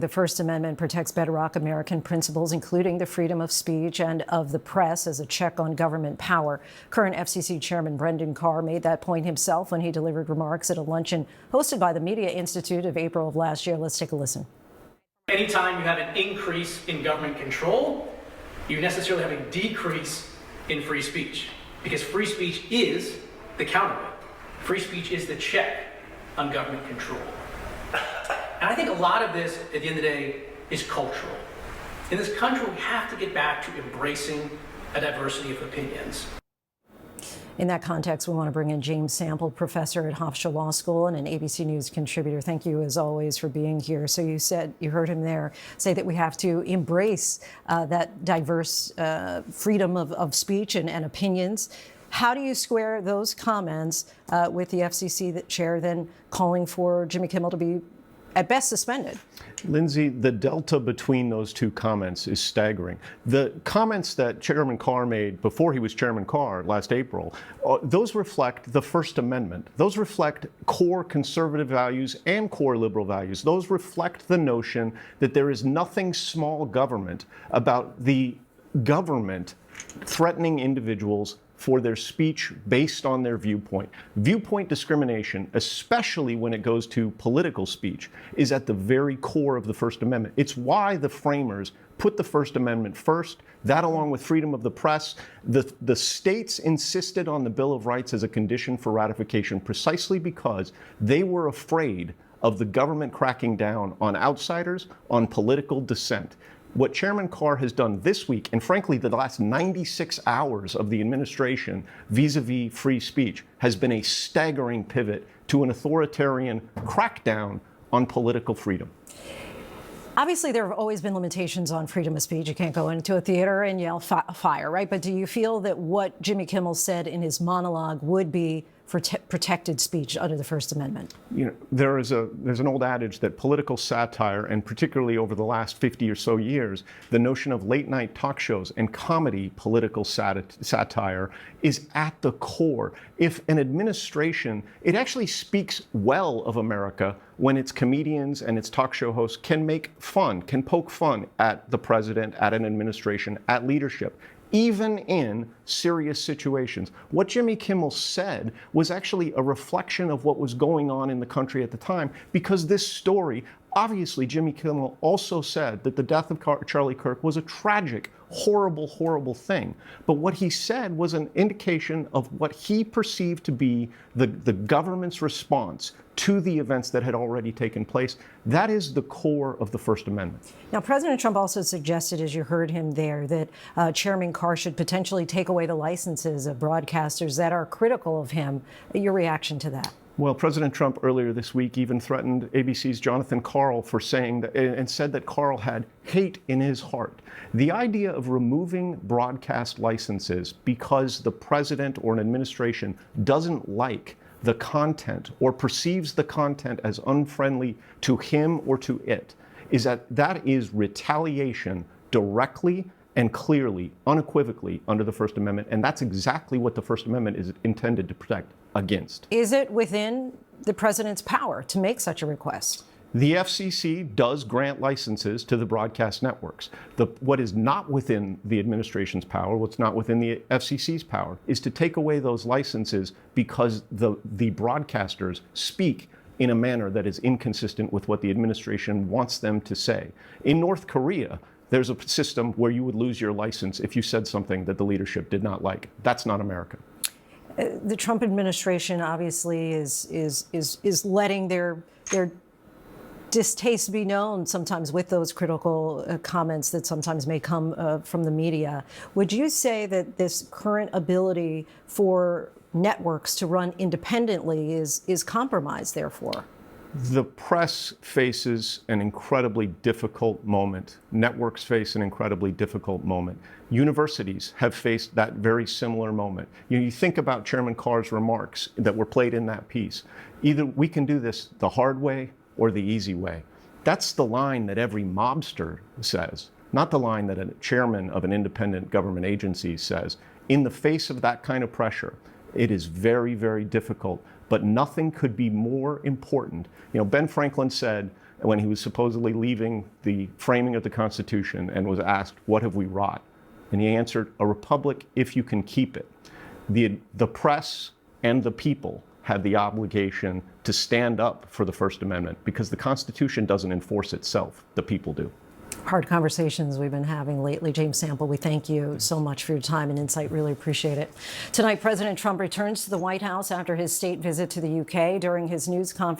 The First Amendment protects bedrock American principles, including the freedom of speech and of the press as a check on government power. Current FCC Chairman Brendan Carr made that point himself when he delivered remarks at a luncheon hosted by the Media Institute of April of last year. Let's take a listen. Anytime you have an increase in government control, you necessarily have a decrease in free speech, because free speech is the counterweight. Free speech is the check on government control. And I think a lot of this, at the end of the day, is cultural. In this country, we have to get back to embracing a diversity of opinions. In that context, we want to bring in James Sample, professor at Hofstra Law School and an ABC News contributor. Thank you, as always, for being here. So you heard him there say that we have to embrace that diverse freedom of speech and opinions. How do you square those comments with the FCC chair then calling for Jimmy Kimmel to be at best suspended? Lindsay, the delta between those two comments is staggering. The comments that Chairman Carr made before he was Chairman Carr last April, those reflect the First Amendment. Those reflect core conservative values and core liberal values. Those reflect the notion that there is nothing small government about the government threatening individuals for their speech based on their viewpoint. Viewpoint discrimination, especially when it goes to political speech, is at the very core of the First Amendment. It's why the framers put the First Amendment first, that along with freedom of the press. The states insisted on the Bill of Rights as a condition for ratification precisely because they were afraid of the government cracking down on outsiders, on political dissent. What Chairman Carr has done this week, and frankly the last 96 hours of the administration vis-a-vis free speech, has been a staggering pivot to an authoritarian crackdown on political freedom. Obviously, there have always been limitations on freedom of speech. You can't go into a theater and yell fire, right? But do you feel that what Jimmy Kimmel said in his monologue would be for protected speech under the First Amendment? You know, there's an old adage that political satire, and particularly over the last 50 or so years, the notion of late night talk shows and comedy political satire is at the core. If an administration, it actually speaks well of America when its comedians and its talk show hosts can make fun, can poke fun at the president, at an administration, at leadership, even in serious situations. What Jimmy Kimmel said was actually a reflection of what was going on in the country at the time, because this story, obviously Jimmy Kimmel also said that the death of Charlie Kirk was a tragic, horrible, horrible thing. But what he said was an indication of what he perceived to be the government's response to the events that had already taken place. That is the core of the First Amendment. Now, President Trump also suggested, as you heard him there, that Chairman Carr should potentially take away the licenses of broadcasters that are critical of him. Your reaction to that? Well, President Trump earlier this week even threatened ABC's Jonathan Karl for saying that, and said that Karl had hate in his heart. The idea of removing broadcast licenses because the president or an administration doesn't like the content or perceives the content as unfriendly to him or to it, that is retaliation directly and clearly, unequivocally under the First Amendment. And that's exactly what the First Amendment is intended to protect against. Is it within the president's power to make such a request? The FCC does grant licenses to the broadcast networks. What is not within the administration's power, what's not within the FCC's power, is to take away those licenses because the broadcasters speak in a manner that is inconsistent with what the administration wants them to say. In North Korea, there's a system where you would lose your license if you said something that the leadership did not like. That's not America. The Trump administration obviously is letting their distaste be known sometimes with those critical comments that sometimes may come from the media. Would you say that this current ability for networks to run independently is compromised, therefore? The press faces an incredibly difficult moment. Networks face an incredibly difficult moment. Universities have faced that very similar moment. You think about Chairman Carr's remarks that were played in that piece. Either we can do this the hard way or the easy way. That's the line that every mobster says, not the line that a chairman of an independent government agency says. In the face of that kind of pressure, it is very, very difficult, but nothing could be more important. You know, Ben Franklin said, when he was supposedly leaving the framing of the Constitution and was asked, "What have we wrought?" And he answered, "A republic if you can keep it." The press and the people had the obligation to stand up for the First Amendment because the Constitution doesn't enforce itself, the people do. Hard conversations we've been having lately. James Sample, we thank you so much for your time and insight. Really appreciate it. Tonight, President Trump returns to the White House after his state visit to the UK. During his news conference